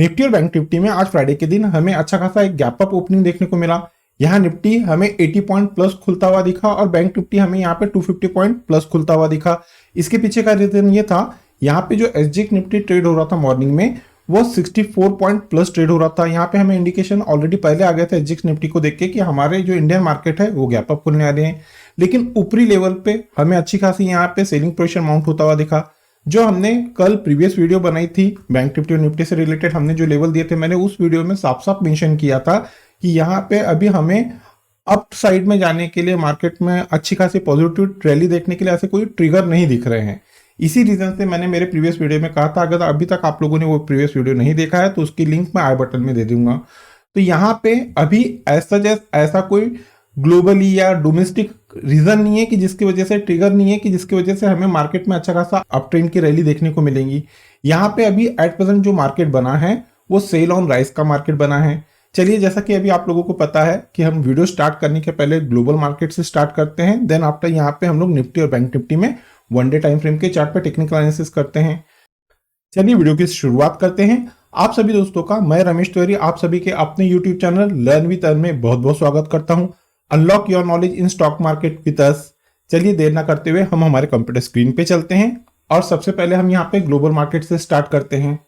Nifty और bank Nifty में आज फ्राइडे के दिन हमें अच्छा खासा एक गैप अप ओपनिंग देखने को मिला। यहाँ निफ्टी हमें 80 पॉइंट प्लस खुलता हुआ दिखा और बैंक निफ्टी हमें यहाँ पे 250 पॉइंट प्लस खुलता हुआ दिखा। इसके पीछे का रीजन ये था, यहाँ पे जो एसजीएक्स निफ्टी ट्रेड हो रहा था मॉर्निंग में वो 64 पॉइंट प्लस ट्रेड हो रहा था। यहाँ पे हमें इंडिकेशन ऑलरेडी पहले आ गया था एसजीएक्स निफ्टी को देख के कि हमारे जो इंडियन मार्केट है वो गैप अप खुलने आ रहे हैं, लेकिन ऊपरी लेवल पे हमें अच्छी खासी यहाँ पे सेलिंग प्रेशर माउंट होता हुआ दिखा। जो हमने कल प्रीवियस वीडियो बनाई थी बैंक निफ्टी और निफ्टी से रिलेटेड, हमने जो लेवल दिए थे मैंने उस वीडियो में साफ साफ मेंशन किया था कि यहाँ पे अभी हमें अप साइड में जाने के लिए मार्केट में अच्छी खासी पॉजिटिव रैली देखने के लिए ऐसे कोई ट्रिगर नहीं दिख रहे हैं। इसी रीजन से मैंने मेरे प्रीवियस वीडियो में कहा था, अगर अभी तक आप लोगों ने वो प्रीवियस वीडियो नहीं देखा है तो उसकी लिंक मैं आई बटन में दे दूंगा। तो यहाँ पे अभी ऐसा कोई ग्लोबली या डोमेस्टिक रीजन नहीं है कि जिसकी वजह से ट्रिगर नहीं है कि जिसकी वजह से हमें मार्केट में अच्छा खासा अप ट्रेंड की रैली देखने को मिलेंगी। यहाँ पे अभी एट प्रेजेंट जो मार्केट बना है वो सेल ऑन राइज का मार्केट बना है। चलिए, जैसा कि अभी आप लोगों को पता है कि हम वीडियो स्टार्ट करने के पहले ग्लोबल मार्केट से स्टार्ट करते हैं, देन आफ्टर यहाँ पे हम लोग निफ्टी और बैंक निफ्टी में वन डे टाइम फ्रेम के चार्ट पे टेक्निकल एनालिसिस करते हैं। चलिए वीडियो की शुरुआत करते हैं। आप सभी दोस्तों का मैं रमेश तिवारी आप सभी के अपने YouTube channel learn with earn में बहुत बहुत स्वागत करता हूं। Unlock your knowledge in stock market with us. चलिए देर ना करते हुए हम हमारे कंप्यूटर स्क्रीन पे चलते हैं और सबसे पहले हम यहाँ पे ग्लोबल मार्केट से स्टार्ट करते हैं।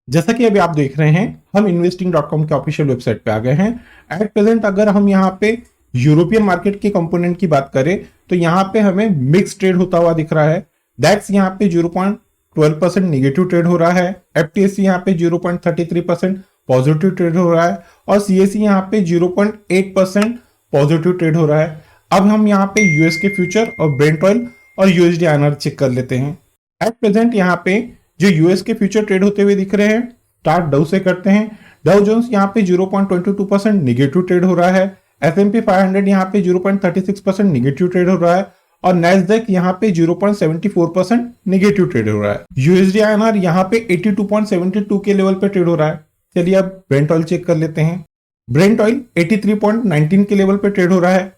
जैसा कि अभी आप देख रहे हैं हम investing.com के ऑफिशियल वेबसाइट पे आ गए हैं। एट प्रेजेंट अगर हम यहाँ पे यूरोपियन मार्केट के कंपोनेंट की बात करें तो यहाँ पे हमें मिक्स ट्रेड होता हुआ दिख रहा है। दैट्स यहाँ पे 0.12% निगेटिव ट्रेड हो रहा है। एफटीएससी यहाँ पे 0.33% पॉजिटिव ट्रेड हो रहा है और सीएसई यहाँ पे 0.8% पॉजिटिव ट्रेड हो रहा है। अब हम यहाँ पे यूएस के फ्यूचर और ब्रेंट ऑयल और यूएसडी आईएनआर चेक कर लेते हैं। एट प्रेजेंट यहाँ पे जो यूएस के फ्यूचर ट्रेड होते हुए दिख रहे हैं, स्टार्ट डाउ से करते हैं। डाउ जोन्स यहाँ पे 0.22% निगेटिव ट्रेड हो रहा है। S&P 500 यहाँ पे 0.36% निगेटिव ट्रेड हो रहा है और नैस्डैक यहाँ पे 0.74% निगेटिव ट्रेड हो रहा है। यूएसडी आईएनआर यहाँ पे 82.72 के लेवल पे ट्रेड हो रहा है। चलिए अब ब्रेंट ऑयल चेक कर लेते हैं। ब्रेंट ऑयल 83.19 के लेवल पे ट्रेड हो रहा है।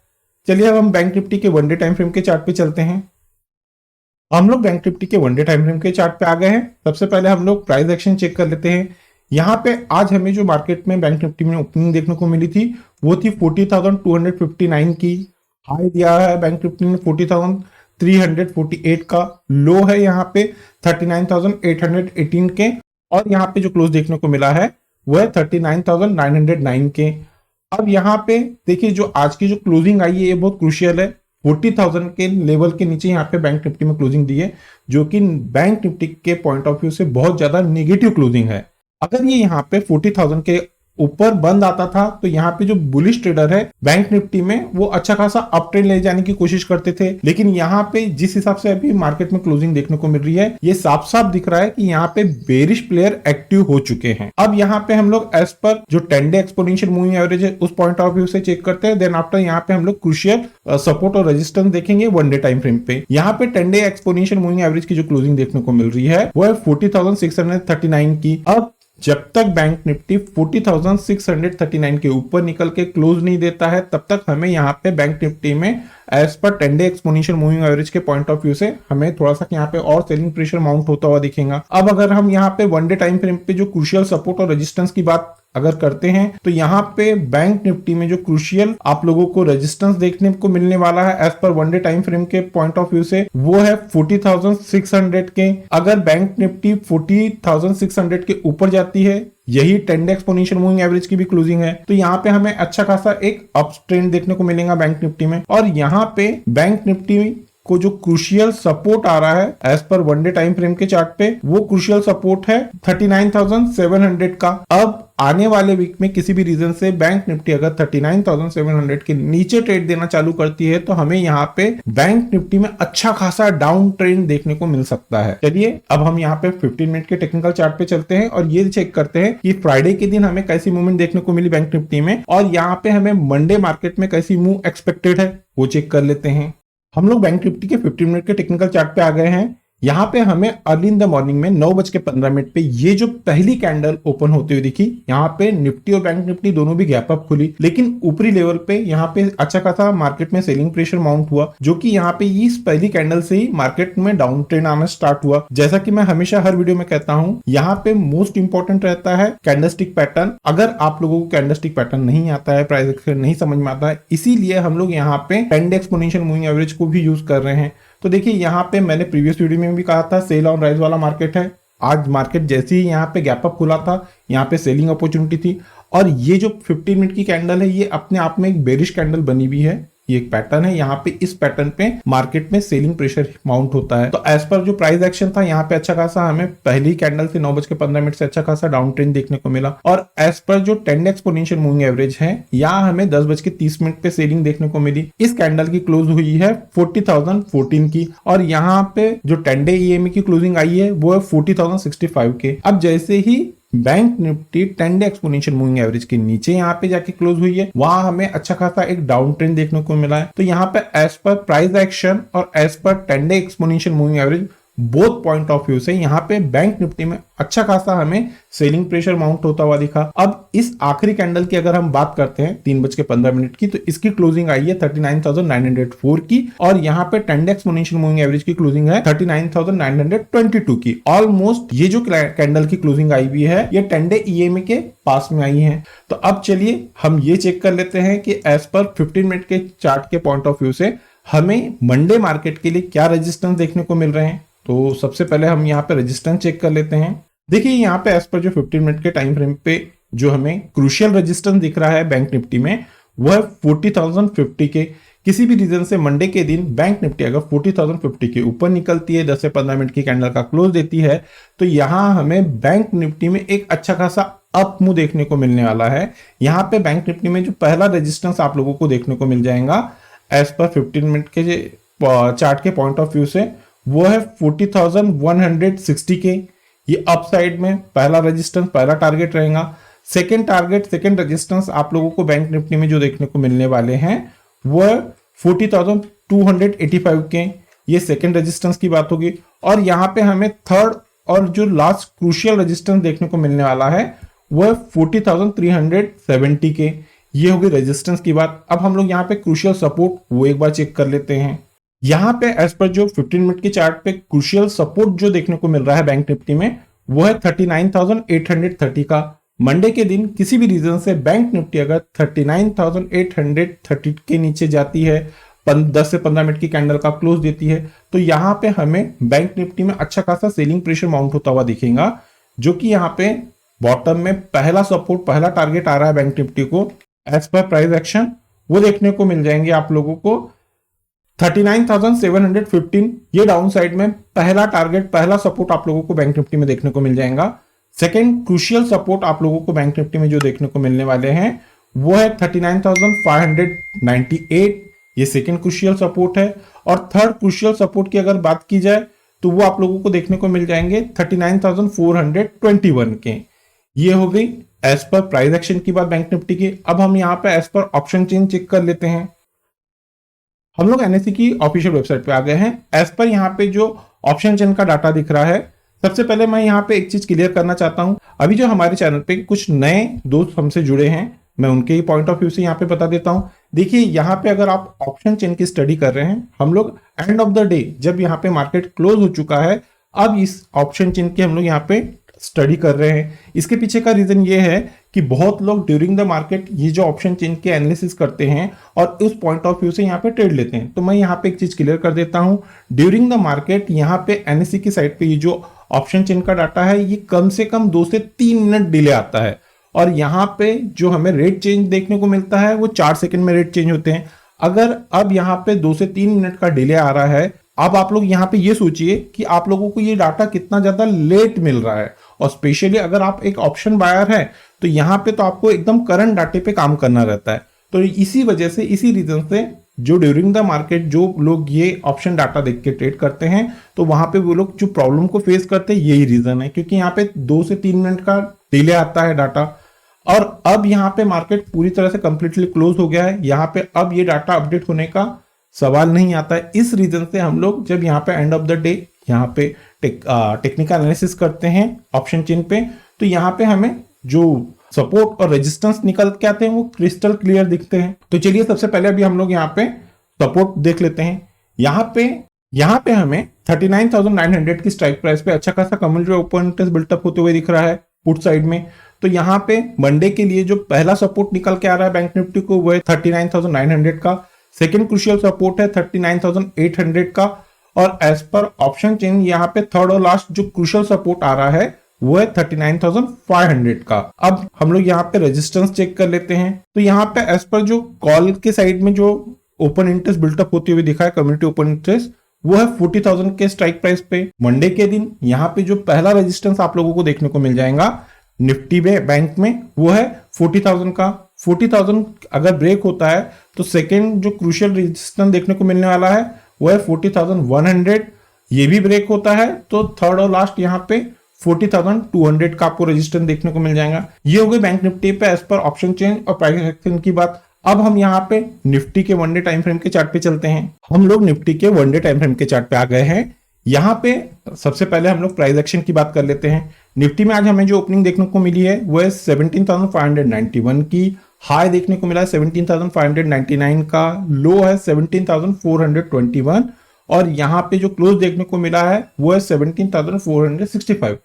चलिए अब हम बैंक निफ्टी के वन डे टाइम फ्रेम के चार्ट पे चलते हैं। हम लोग बैंक निफ्टी के वन डे टाइम फ्रेम के चार्ट पे आ गए हैं। सबसे पहले हम लोग प्राइस एक्शन चेक कर लेते हैं। यहाँ पे आज हमें जो मार्केट में बैंक निफ्टी में ओपनिंग देखने को मिली थी वो थी 40,259 की। हाई दिया है बैंक निफ्टी ने 40,348 का। लो है यहाँ पे 39,818 के और यहाँ पे जो क्लोज देखने को मिला है वो है 39,909 के। अब यहाँ पे देखिए जो आज की जो क्लोजिंग आई है ये बहुत क्रूशियल है। 40,000 के लेवल के नीचे यहाँ पे बैंक निफ्टी में क्लोजिंग दी है, जो कि बैंक निफ्टी के पॉइंट ऑफ व्यू से बहुत ज्यादा नेगेटिव क्लोजिंग है। अगर ये यहाँ पे 40,000 के ऊपर बंद आता था तो यहाँ पे जो बुलिश ट्रेडर है बैंक निफ्टी में वो अच्छा खासा अप ट्रेंड ले जाने की कोशिश करते थे, लेकिन यहाँ पे जिस हिसाब से अभी मार्केट में क्लोजिंग देखने को मिल रही है ये साफ साफ दिख रहा है कि यहाँ पे बेरिश प्लेयर एक्टिव हो चुके हैं। अब यहाँ पे हम लोग एज पर जो 10 डे एक्सपोनेंशियल मूविंग एवरेज है उस पॉइंट ऑफ व्यू से चेक करते हैं। देन आफ्टर यहाँ पे हम लोग क्रूशियल सपोर्ट और रेजिस्टेंस देखेंगे वन डे टाइम फ्रेम पे। यहाँ पे 10 डे एक्सपोनेंशियल मूविंग एवरेज की जो क्लोजिंग देखने को मिल रही है वो है 40,639 की। अब जब तक बैंक निफ्टी 40,639 के ऊपर निकल के क्लोज नहीं देता है तब तक हमें यहाँ पे बैंक निफ्टी में as per 10 day exponential moving average के पॉइंट ऑफ व्यू से हमें थोड़ा सा यहाँ पे और सेलिंग प्रेशर माउंट होता हुआ दिखेगा। अब अगर हम यहाँ पे वन डे टाइम फ्रेम पे जो क्रूशियल सपोर्ट और रेजिस्टेंस की बात अगर करते हैं तो यहाँ पे बैंक निफ्टी में जो क्रूशियल आप लोगों को रेजिस्टेंस देखने को मिलने वाला है as per one day time frame के पॉइंट ऑफ व्यू से वो है 40,600 के। अगर बैंक निफ्टी 40,600 के ऊपर जाती है, यही 10 डे एक्सपोनेंशियल मूविंग एवरेज की भी क्लोजिंग है, तो यहाँ पे हमें अच्छा खासा एक अप ट्रेंड देखने को मिलेगा बैंक निफ्टी में। और यहाँ पे बैंक निफ्टी को जो क्रूशियल सपोर्ट आ रहा है as per one day time frame के चार्ट पे वो क्रूशियल सपोर्ट है 39,700 का। अब आने वाले वीक में किसी भी रीजन से बैंक निफ्टी अगर 39,700 के नीचे ट्रेड देना चालू करती है तो हमें यहाँ पे बैंक निफ्टी में अच्छा खासा डाउन ट्रेंड देखने को मिल सकता है। चलिए अब हम यहाँ पे 15 मिनट के टेक्निकल चार्ट पे चलते हैं और ये चेक करते हैं कि फ्राइडे के दिन हमें कैसी मूवमेंट देखने को मिली बैंक निफ्टी में और यहाँ पे हमें मंडे मार्केट में कैसी मूव एक्सपेक्टेड है वो चेक कर लेते हैं। हम लोग बैंक निफ्टी के 15 मिनट के टेक्निकल चार्ट पे आ गए हैं। यहाँ पे हमें अर्ली इन द मॉर्निंग में 9:15 पे ये जो पहली कैंडल ओपन होते हुए दिखी, यहाँ पे निफ्टी और बैंक निफ्टी दोनों भी गैप अप खुली, लेकिन ऊपरी लेवल पे यहाँ पे अच्छा खासा मार्केट में सेलिंग प्रेशर माउंट हुआ, जो कि यहाँ पे इस पहली कैंडल से ही मार्केट में डाउन ट्रेंड आना स्टार्ट हुआ। जैसा कि मैं हमेशा हर वीडियो में कहता हूँ, यहाँ पे मोस्ट इंपॉर्टेंट रहता है कैंडलस्टिक पैटर्न। अगर आप लोगों को कैंडलस्टिक पैटर्न नहीं आता है, प्राइस एक्शन नहीं समझ में आता है, इसीलिए हम लोग यहाँ पे 10 डे एक्सपोनेंशियल मूविंग एवरेज को भी यूज कर रहे हैं। तो देखिए यहाँ पे मैंने प्रीवियस वीडियो में भी कहा था सेल ऑन राइज वाला मार्केट है। आज मार्केट जैसे ही यहाँ पे गैप अप खुला था, यहाँ पे सेलिंग अपॉर्चुनिटी थी, और ये जो 15 मिनट की कैंडल है ये अपने आप में एक बेरिश कैंडल बनी हुई है। ये एक पैटर्न है, यहाँ पे इस पैटर्न पे मार्केट में सेलिंग प्रेशर माउंट होता है। तो एज पर जो प्राइस एक्शन था, यहाँ पे अच्छा खासा हमें पहली कैंडल से 9:15 से अच्छा खासा डाउन ट्रेंड देखने को मिला, और एज पर जो 10 डे एक्सपोनेंशियल मूविंग एवरेज है, यहाँ हमें 10:30 पे सेलिंग देखने को मिली। इस कैंडल की क्लोज हुई है 40,014 की, और यहाँ पे जो 10 डे EMA की क्लोजिंग आई है वो है 40,065 के। अब जैसे ही bank Nifty 10 day exponential moving average के नीचे यहाँ पे जाके क्लोज हुई है, वहां हमें अच्छा खासा एक डाउन ट्रेंड देखने को मिला है। तो यहाँ पे एज पर प्राइस एक्शन और as per 10 day exponential moving average both point of view से यहाँ पे बैंक निफ्टी में अच्छा खासा हमें सेलिंग प्रेशर माउंट होता हुआ दिखा। अब इस आखिरी कैंडल की अगर हम बात करते हैं 3:15 की, तो इसकी क्लोजिंग आई है 39,904 की, और यहाँ पे 10 डे एक्सपोनेंशियल मूविंग एवरेज की क्लोजिंग है 39,922 की। ऑलमोस्ट ये जो कैंडल की क्लोजिंग आई हुई है ये 10 डे EMA के पास में आई है। तो अब चलिए हम ये चेक कर लेते हैं कि एज पर 15 मिनट के चार्ट के पॉइंट ऑफ व्यू से हमें मंडे मार्केट के लिए क्या रेजिस्टेंस देखने को मिल रहे हैं। तो सबसे पहले हम यहाँ पे रेजिस्टेंस चेक कर लेते हैं। देखिए यहाँ पे एज पर जो 15 मिनट के टाइम फ्रेम पे जो हमें क्रूशियल रेजिस्टेंस दिख रहा है बैंक निफ्टी में, वो है 40,050 के। किसी भी रीजन से मंडे के दिन बैंक निफ्टी अगर 40,050 के ऊपर निकलती है, 10 से 15 मिनट की कैंडल का क्लोज देती है, तो यहाँ हमें बैंक निफ्टी में एक अच्छा खासा अप मूव देखने को मिलने वाला है। यहाँ पे बैंक निफ्टी में जो पहला रेजिस्टेंस आप लोगों को देखने को मिल जाएगा एज पर 15 मिनट के चार्ट के पॉइंट ऑफ व्यू से, वो है 40,160 के। ये अप साइड में पहला रेजिस्टेंस, पहला टारगेट रहेगा। सेकंड टारगेट, सेकंड रेजिस्टेंस आप लोगों को बैंक निफ्टी में जो देखने को मिलने वाले हैं वो है 40,285 के। ये सेकंड रेजिस्टेंस की बात होगी। और यहाँ पे हमें थर्ड और जो लास्ट क्रूशियल रेजिस्टेंस देखने को मिलने वाला है वो है 40,370 के। ये होगी रेजिस्टेंस की बात। अब हम लोग यहाँ पे क्रूशियल सपोर्ट वो एक बार चेक कर लेते हैं। यहाँ पे एज पर जो 15 मिनट के चार्ट पे क्रूशियल सपोर्ट जो देखने को मिल रहा है बैंक निफ्टी में, वो है 39,830 का। मंडे के दिन किसी भी रीजन से बैंक निफ्टी अगर 39,830 के नीचे जाती है, 10 से 15 मिनट की कैंडल का क्लोज देती है, तो यहाँ पे हमें बैंक निफ्टी में अच्छा खासा सेलिंग प्रेशर माउंट होता हुआ दिखेगा, जो कि यहाँ पे बॉटम में पहला सपोर्ट, पहला टारगेट आ रहा है बैंक निफ्टी को एज पर प्राइस एक्शन, वो देखने को मिल जाएंगे आप लोगों को 39,715। ये डाउन साइड में पहला टारगेट, पहला सपोर्ट आप लोगों को बैंक निफ्टी में देखने को मिल जाएगा। सेकंड क्रूशियल सपोर्ट आप लोगों को बैंक निफ्टी में जो देखने को मिलने वाले हैं वो है 39,598। ये सेकंड क्रूशियल सपोर्ट है। और थर्ड क्रूशियल सपोर्ट की अगर बात की जाए तो वो आप लोगों को देखने को मिल जाएंगे 39,421 के। ये हो गई एज पर प्राइस एक्शन की बात बैंक निफ्टी की। अब हम यहाँ पे एज पर ऑप्शन चेन चेक कर लेते हैं। हम लोग NSE की ऑफिशियल वेबसाइट पे आ गए हैं। एज पर यहाँ पे जो ऑप्शन चेन का डाटा दिख रहा है, सबसे पहले मैं यहाँ पे एक चीज क्लियर करना चाहता हूँ। अभी जो हमारे चैनल पे कुछ नए दोस्त हमसे जुड़े हैं, मैं उनके ही पॉइंट ऑफ व्यू से यहाँ पे बता देता हूँ। देखिए यहाँ पे अगर आप ऑप्शन चेन की स्टडी कर रहे हैं, हम लोग एंड ऑफ द डे जब यहाँ पे मार्केट क्लोज हो चुका है, अब इस ऑप्शन चेन की हम लोग यहाँ पे स्टडी कर रहे हैं। इसके पीछे का रीजन ये है कि बहुत लोग ड्यूरिंग द मार्केट ये जो ऑप्शन चेन के एनालिसिस करते हैं और उस पॉइंट ऑफ व्यू से यहाँ पे ट्रेड लेते हैं। तो मैं यहाँ पे एक चीज क्लियर कर देता हूँ, ड्यूरिंग द मार्केट यहाँ पे NSE की साइड पे ये जो ऑप्शन चेन का डाटा है ये कम से कम 2 से 3 मिनट डिले आता है, और यहाँ पे जो हमें रेट चेंज देखने को मिलता है वो 4 सेकंड में रेट चेंज होते हैं। अगर अब यहाँ पे 2 से 3 मिनट का डिले आ रहा है, अब आप लोग यहाँ पे ये सोचिए कि आप लोगों को ये डाटा कितना ज्यादा लेट मिल रहा है। और स्पेशली अगर आप एक ऑप्शन बायर है तो यहाँ पे तो आपको एकदम करंट डाटे पे काम करना रहता है। तो इसी वजह से, इसी रीजन से जो ड्यूरिंग द मार्केट जो लोग ये ऑप्शन डाटा देख के ट्रेड करते हैं, तो वहां पे वो लोग जो प्रॉब्लम को फेस करते हैं यही रीजन है, क्योंकि यहाँ पे 2 से 3 मिनट का डिले आता है डाटा। और अब यहाँ पे मार्केट पूरी तरह से कंप्लीटली क्लोज हो गया है, यहाँ पे अब ये डाटा अपडेट होने का सवाल नहीं आता है। इस रीजन से हम लोग जब यहाँ पे एंड ऑफ द डे यहाँ पे टेक्निकल एनालिसिस करते हैं ऑप्शन चेन पे, तो यहाँ पे हमें जो सपोर्ट और रेजिस्टेंस निकल के आते हैं वो क्रिस्टल क्लियर दिखते हैं। तो चलिए सबसे पहले अभी हम लोग यहाँ पे सपोर्ट देख लेते हैं। यहाँ पे हमें 39,900 की स्ट्राइक प्राइस पे अच्छा खासा कम्युलेटिव ओपन इंटरेस्ट बिल्टअप होते हुए दिख रहा है पुट साइड में। तो यहाँ पे मंडे के लिए जो पहला सपोर्ट निकल के आ रहा है बैंक निफ्टी को वो है 39,900 का। सेकेंड क्रूशियल सपोर्ट है 39,800 का, और एज पर ऑप्शन चेन यहाँ पे थर्ड और लास्ट जो क्रूशियल सपोर्ट आ रहा है वो है 39,500 का। अब हम लोग यहाँ पे रेजिस्टेंस चेक कर लेते हैं। तो यहाँ पे एज पर जो कॉल के साइड में जो ओपन इंटरेस्ट बिल्टअप होते हुए दिखा है कम्युनिटी ओपन इंटरेस्ट, वो है 40,000 के स्ट्राइक प्राइस पे। मंडे के दिन यहाँ पे जो पहला रेजिस्टेंस आप लोगों को देखने को मिल जाएगा निफ्टी में बैंक में वो है 40,000 का। 40,000 अगर ब्रेक होता है तो सेकेंड जो क्रूशियल रेजिस्टेंस देखने को मिलने वाला है वो है 40,100। ये भी ब्रेक होता है तो थर्ड और लास्ट यहाँ पे 40,200 का आपको रेजिस्टेंस देखने को मिल जाएगा। ये हो गई बैंक निफ्टी पे एज पर ऑप्शन चेन और प्राइस एक्शन की बात। अब हम यहाँ पे निफ्टी के वन डे टाइम फ्रेम के चार्ट पे चलते हैं। हम लोग निफ्टी के वन डे टाइम फ्रेम के चार्ट पे आ गए हैं। यहाँ पे सबसे पहले हम लोग प्राइस एक्शन की बात कर लेते हैं। निफ्टी में आज हमें जो ओपनिंग देखने को मिली है वो है 17,591 की, हाई देखने को मिला है 17,599 का, लो है 17,421, और यहाँ पे जो क्लोज देखने को मिला है वो है 17,465।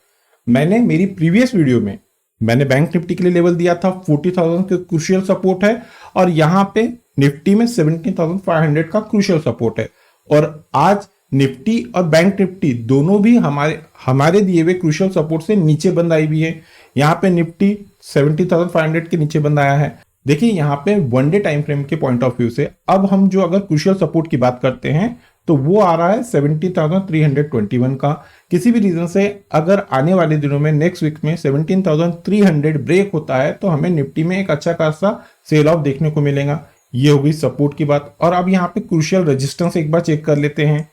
मैंने मेरी प्रीवियस वीडियो में मैंने बैंक निफ्टी के लिए लेवल दिया था 40,000 का क्रूशियल सपोर्ट है, और यहाँ पे निफ्टी में 17,500 का क्रूशियल सपोर्ट है। और आज निफ्टी और बैंक निफ्टी दोनों भी हमारे दिए हुए क्रूशियल सपोर्ट से नीचे बंद आई हुई है। यहाँ पे निफ्टी 17,500 के नीचे बंद आया है। देखिए यहाँ पे वन डे टाइम फ्रेम के पॉइंट ऑफ व्यू से अब हम जो अगर क्रूशियल सपोर्ट की बात करते हैं तो वो आ रहा है 17,321 का। किसी भी रीजन से अगर आने वाले दिनों में नेक्स्ट वीक में 17,300 ब्रेक होता है तो हमें निफ्टी में एक अच्छा खासा सेल ऑफ देखने को मिलेगा। ये हो गई सपोर्ट की बात। और अब यहाँ पे क्रूशियल रेजिस्टेंस एक बार चेक कर लेते हैं।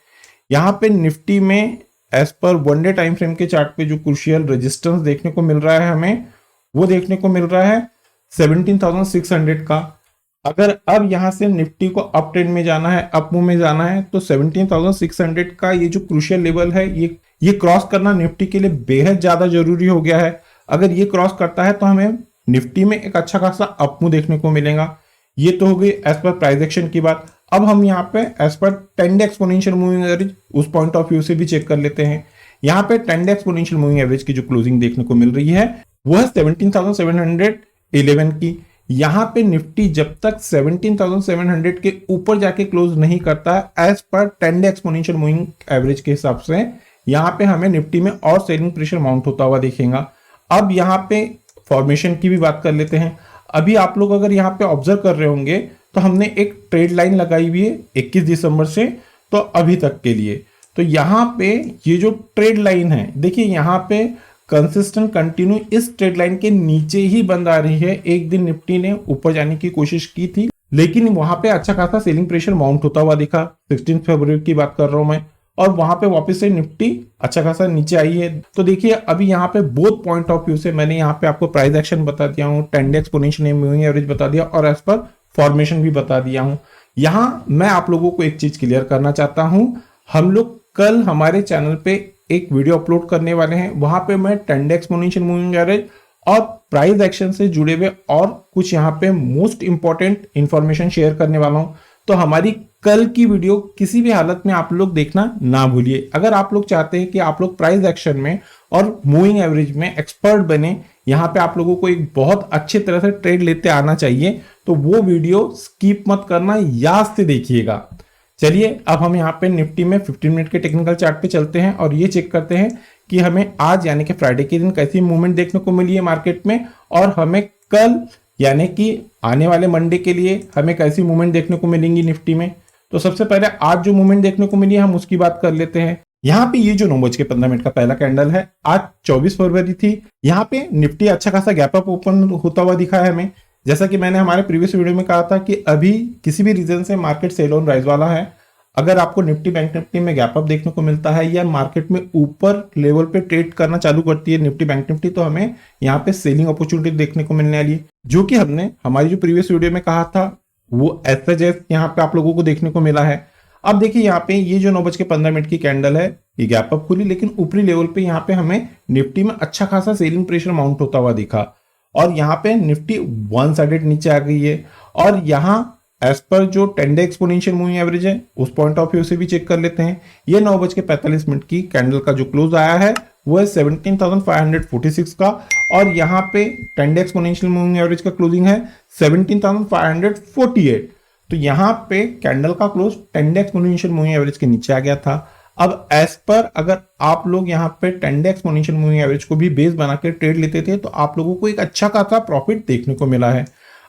यहाँ पे निफ्टी में as per one day time frame के चार्ट पे जो क्रूशियल रेजिस्टेंस देखने को मिल रहा है हमें वो देखने को मिल रहा है 17,600 का। अगर अब यहां से निफ्टी को अप ट्रेंड में जाना है, अप मूव में जाना है, तो 17,600 का ये जो क्रूशियल लेवल है ये क्रॉस करना निफ्टी के लिए बेहद ज्यादा जरूरी हो गया है। अगर ये क्रॉस करता है तो हमें निफ्टी में एक अच्छा खासा अप मूव देखने को मिलेगा। ये तो हो गई एज पर प्राइस एक्शन की बात। अब हम यहाँ पे as per 10 day exponential moving average उस पॉइंट ऑफ व्यू से भी चेक कर लेते हैं। यहाँ पे 10 डे एक्सपोनेंशियल मूविंग एवरेज की जो क्लोजिंग देखने को मिल रही है वो है 17,711 की। यहाँ पे निफ्टी जब तक 17,700 के ऊपर जाके क्लोज नहीं करता है as per 10 day exponential moving average के हिसाब से, यहाँ पे हमें निफ्टी में और सेलिंग प्रेशर माउंट होता हुआ दिखेगा। अब यहाँ पे फॉर्मेशन की भी बात कर लेते हैं। अभी आप लोग अगर यहाँ पे ऑब्जर्व कर रहे होंगे तो हमने एक ट्रेड लाइन लगाई हुई है 21 दिसंबर से तो अभी तक के लिए। तो यहाँ पे ये जो ट्रेड लाइन है देखिए यहाँ पे कंसिस्टेंट कंटिन्यू इस ट्रेड लाइन के नीचे ही बंद आ रही है। एक दिन निफ्टी ने ऊपर जाने की कोशिश की थी लेकिन वहां पे अच्छा खासा सेलिंग प्रेशर माउंट होता हुआ दिखा। 16 फरवरी की बात कर रहा हूं मैं, और वहां पे वापस से निफ्टी अच्छा खासा नीचे आई है। तो देखिए अभी यहाँ पे बोथ पॉइंट ऑफ व्यू से मैंने यहाँ पे आपको प्राइस एक्शन बता दिया हूँ, 10 डे एक्सपोनेंशियल मूविंग एवरेज बता दिया और एज पर फॉर्मेशन भी बता दिया हूँ। यहाँ मैं आप लोगों को एक चीज क्लियर करना चाहता हूँ। हम लोग कल हमारे चैनल पे एक वीडियो अपलोड करने वाले हैं, वहां पे मैं 10 डे एक्सपोनेंशियल मूविंग एवरेज और प्राइस एक्शन से जुड़े हुए और कुछ यहाँ पे मोस्ट इंपॉर्टेंट इंफॉर्मेशन शेयर करने वाला हूं। तो हमारी कल की वीडियो किसी भी हालत में आप लोग देखना ना भूलिए। अगर आप लोग चाहते हैं कि आप लोग प्राइस एक्शन में और मूविंग एवरेज में एक्सपर्ट बने, यहाँ पे आप लोगों को एक बहुत अच्छी तरह से ट्रेड लेते आना चाहिए, तो वो वीडियो स्किप मत करना, याद से देखिएगा। चलिए अब हम यहाँ पे निफ्टी में 15 मिनट के टेक्निकल चार्ट पे चलते हैं और ये चेक करते हैं कि हमें आज यानी कि फ्राइडे के दिन कैसी मूवमेंट देखने को मिली है मार्केट में, और हमें कल यानी कि आने वाले मंडे के लिए हमें कैसी मूवमेंट देखने को मिलेंगी निफ्टी में। तो सबसे पहले आज जो मूवमेंट देखने को मिली है हम उसकी बात कर लेते हैं। यहाँ पे ये जो 9:15 का पहला कैंडल है, आज 24 फरवरी थी। यहाँ पे निफ्टी अच्छा खासा गैप अप ओपन होता हुआ दिखा है हमें। जैसा कि मैंने हमारे प्रीवियस वीडियो में कहा था कि अभी किसी भी रीजन से मार्केट सेल ऑन राइज वाला है। अगर आपको निफ्टी बैंक निफ्टी में गैप अप देखने को मिलता है या मार्केट में ऊपर लेवल पे ट्रेड करना चालू करती है निफ्टी बैंक निफ्टी, तो हमें यहाँ पे सेलिंग अपॉर्चुनिटी देखने को मिलने वाली है, जो कि हमने हमारी जो प्रीवियस वीडियो में कहा था वो एसएचएस यहाँ पे आप लोगों को देखने को मिला है। अब देखिए यहाँ पे ये जो 9:15 की कैंडल है ये गैप अप खुली, लेकिन ऊपरी लेवल पे यहाँ पे हमें निफ्टी में अच्छा खासा सेलिंग प्रेशर माउंट होता हुआ दिखा और यहाँ पे निफ्टी वन साइडेड नीचे आ गई है। और यहाँ एज पर जो 10 डे एक्सपोनेंशियल मूविंग एवरेज है उस पॉइंट ऑफ व्यू से भी चेक कर लेते हैं। ये 9:45 की कैंडल का जो क्लोज आया है वो है 17,546 का और यहाँ पे 10 डे एक्सपोनेंशियल मूविंग एवरेज का क्लोजिंग है 17,548। तो यहाँ पे कैंडल का close 10 day exponential moving average के नीचे आ गया था। अब एज पर अगर आप लोग यहाँ पे 10 डे एक्सपोनेंशियल मूविंग एवरेज को भी बेस बना के ट्रेड लेते थे तो आप लोगों को एक अच्छा खासा प्रॉफिट देखने को मिला है।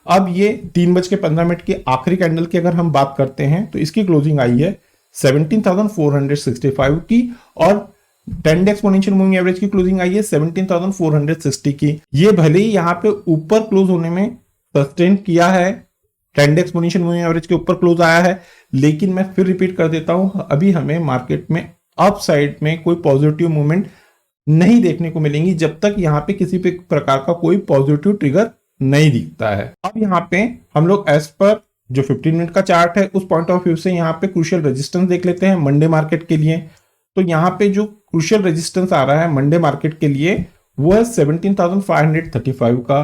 अब ये 3:15 की आखिरी कैंडल की अगर हम बात करते हैं तो इसकी क्लोजिंग आई है 17,465 की और 10 डे एक्सपोनेंशियल मूविंग एवरेज की क्लोजिंग आई है 17,460 की। ये भले ही यहाँ पे ऊपर क्लोज होने में सस्टेन किया है, 10 डे एक्सपोनेंशियल मूविंग एवरेज के ऊपर क्लोज आया है, लेकिन मैं फिर रिपीट कर देता हूं, अभी हमें मार्केट में अप साइड में कोई पॉजिटिव मूवमेंट नहीं देखने को मिलेंगी जब तक यहाँ पे किसी भी प्रकार का कोई पॉजिटिव ट्रिगर नहीं दिखता है। अब यहाँ पे हम लोग एज पर जो 15 मिनट का चार्ट है उस पॉइंट ऑफ व्यू से यहाँ पे क्रूशियल रेजिस्टेंस देख लेते हैं मंडे मार्केट के लिए। तो यहाँ पे जो क्रूशियल रेजिस्टेंस आ रहा है मंडे मार्केट के लिए वो है 17,535 का।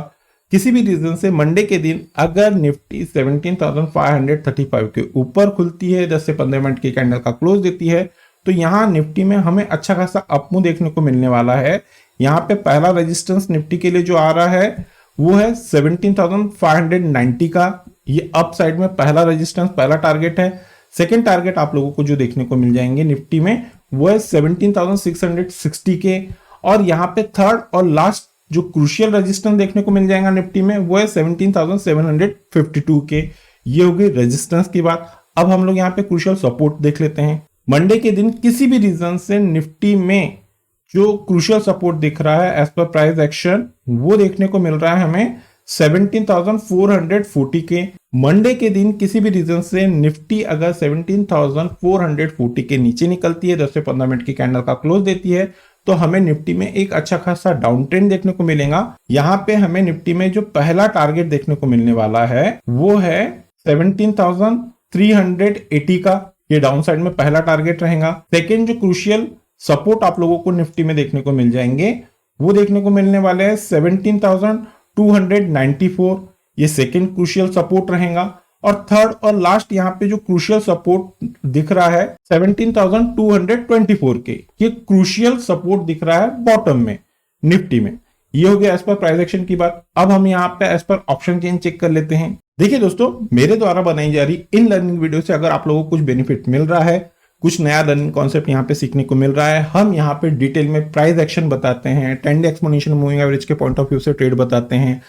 किसी भी रीजन से मंडे के दिन अगर निफ्टी 17,535 के ऊपर खुलती है, 10 से 15 मिनट की कैंडल का क्लोज देती है, तो यहाँ निफ्टी में हमें अच्छा खासा अपमूव देखने को मिलने वाला है। यहाँ पे पहला रेजिस्टेंस निफ्टी के लिए जो आ रहा है वो है 17,590 का। ये अप साइड में पहला रेजिस्टेंस, पहला टारगेट है। सेकेंड टारगेट आप लोगों को जो देखने को मिल जाएंगे निफ्टी में वो है 17,660 के और यहाँ पे थर्ड और लास्ट जो क्रूशियल रेजिस्टेंस देखने को मिल जाएगा निफ्टी में वो है 17,752 के। ये हो गई रेजिस्टेंस की बात। अब हम लोग यहाँ पे क्रूशियल सपोर्ट देख लेते हैं। मंडे के दिन किसी भी रीजन से निफ्टी में जो क्रूशियल सपोर्ट दिख रहा है एज पर प्राइस एक्शन वो देखने को मिल रहा है हमें 17,440 के। मंडे के दिन किसी भी रीजन से निफ्टी अगर 17,440 के नीचे निकलती है, 10 से 15 मिनट की कैंडल का क्लोज देती है, तो हमें निफ्टी में एक अच्छा खासा डाउन ट्रेंड देखने को मिलेगा। यहाँ पे हमें निफ्टी में जो पहला टारगेट देखने को मिलने वाला है वो है 17,380 का। ये डाउन साइड में पहला टारगेट रहेगा। सेकेंड जो क्रूशियल सपोर्ट आप लोगों को निफ्टी में देखने को मिल जाएंगे वो देखने को मिलने वाले हैं 17,294। ये सेकेंड क्रूशियल सपोर्ट रहेगा। और थर्ड और लास्ट यहाँ पे जो क्रूशियल सपोर्ट दिख रहा है 17,224 के, ये क्रूशियल सपोर्ट दिख रहा है बॉटम में निफ्टी में। ये हो गया एज पर प्राइस एक्शन की बात। अब हम यहाँ पे एज पर ऑप्शन चेन चेक कर लेते हैं। देखिए दोस्तों, मेरे द्वारा बनाई जा रही इन लर्निंग वीडियो से अगर आप लोगों को कुछ बेनिफिट मिल रहा है, कुछ नया लर्निंग कॉन्सेप्ट यहाँ पे सीखने को मिल रहा है, हम यहाँ पे डिटेल में प्राइस एक्शन बताते हैं, 10 डे एक्सपोनेंशियल मूविंग एवरेज के पॉइंट ऑफ व्यू से ट्रेड बताते हैं,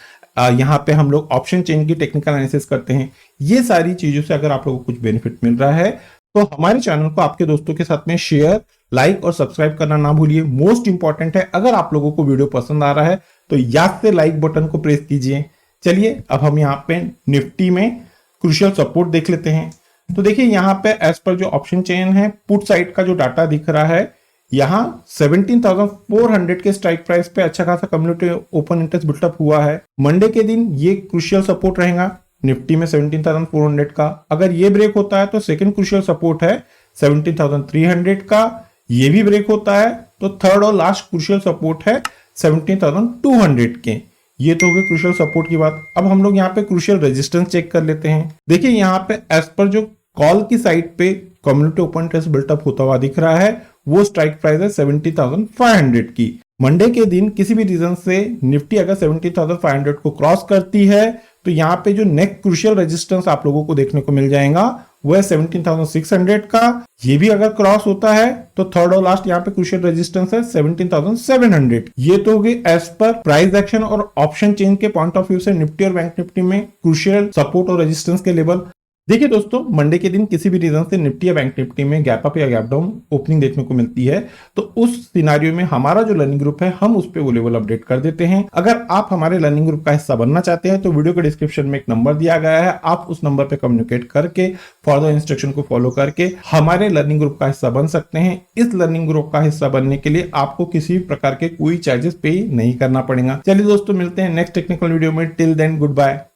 यहाँ पे हम लोग ऑप्शन चेन की टेक्निकल एनालिसिस करते हैं। ये सारी चीजों से अगर आप लोगों को कुछ बेनिफिट मिल रहा है तो हमारे चैनल को आपके दोस्तों के साथ में शेयर, लाइक और सब्सक्राइब करना ना भूलिए। मोस्ट इंपॉर्टेंट है, अगर आप लोगों को वीडियो पसंद आ रहा है तो याद से लाइक बटन को प्रेस कीजिए। चलिए अब हम यहाँ पे निफ्टी में क्रूशियल सपोर्ट देख लेते हैं। तो देखिए यहाँ पे एज पर जो ऑप्शन चेन है पुट साइड का जो डाटा दिख रहा है, यहाँ 17,400 के स्ट्राइक प्राइस पे अच्छा खासा कम्युनिटी ओपन इंटरेस्ट बिल्टअप हुआ है। मंडे के दिन ये क्रूशियल सपोर्ट रहेगा निफ्टी में 17,400 का। अगर ये ब्रेक होता है तो सेकंड क्रूशियल सपोर्ट है 17,300 का। ये भी ब्रेक होता है तो थर्ड और लास्ट क्रूशियल सपोर्ट है 17,200 के। ये तो हो गई क्रूशियल सपोर्ट की बात। अब हम लोग यहाँ पे क्रूशियल रेजिस्टेंस चेक कर लेते हैं। देखिए यहाँ पे एज पर जो कॉल की साइड पे कम्युनिटी ओपन इंटरेस्ट बिल्टअप होता हुआ दिख रहा है वो स्ट्राइक प्राइस है 70,500 की। मंडे के दिन किसी भी रीजन से निफ्टी अगर 70,500 को क्रॉस करती है तो यहाँ पे जो नेक्स्ट क्रूशियल रेजिस्टेंस आप लोगों को देखने को मिल जाएगा वो है 17,600 का। ये भी अगर क्रॉस होता है तो थर्ड और लास्ट यहाँ पे क्रूशियल रेजिस्टेंस है 17,700। ये तो हो गई एज पर प्राइस एक्शन और ऑप्शन चेन के पॉइंट ऑफ व्यू से निफ्टी और बैंक निफ्टी में क्रूशियल सपोर्ट और रेजिस्टेंस के लेवल। देखिए दोस्तों, मंडे के दिन किसी भी रीजन से निफ्टी या बैंक निफ्टी में गैप अप या गैप डाउन ओपनिंग देखने को मिलती है तो उस सिनारियो में हमारा जो लर्निंग ग्रुप है हम उस पे वो लेवल अपडेट कर देते हैं। अगर आप हमारे लर्निंग ग्रुप का हिस्सा बनना चाहते हैं तो वीडियो के डिस्क्रिप्शन में एक नंबर दिया गया है, आप उस नंबर पे कम्युनिकेट करके फर्दर इंस्ट्रक्शन को फॉलो करके हमारे लर्निंग ग्रुप का हिस्सा बन सकते हैं। इस लर्निंग ग्रुप का हिस्सा बनने के लिए आपको किसी भी प्रकार के कोई चार्जेस पे नहीं करना पड़ेगा। चलिए दोस्तों, मिलते हैं नेक्स्ट टेक्निकल वीडियो में। Till then good bye.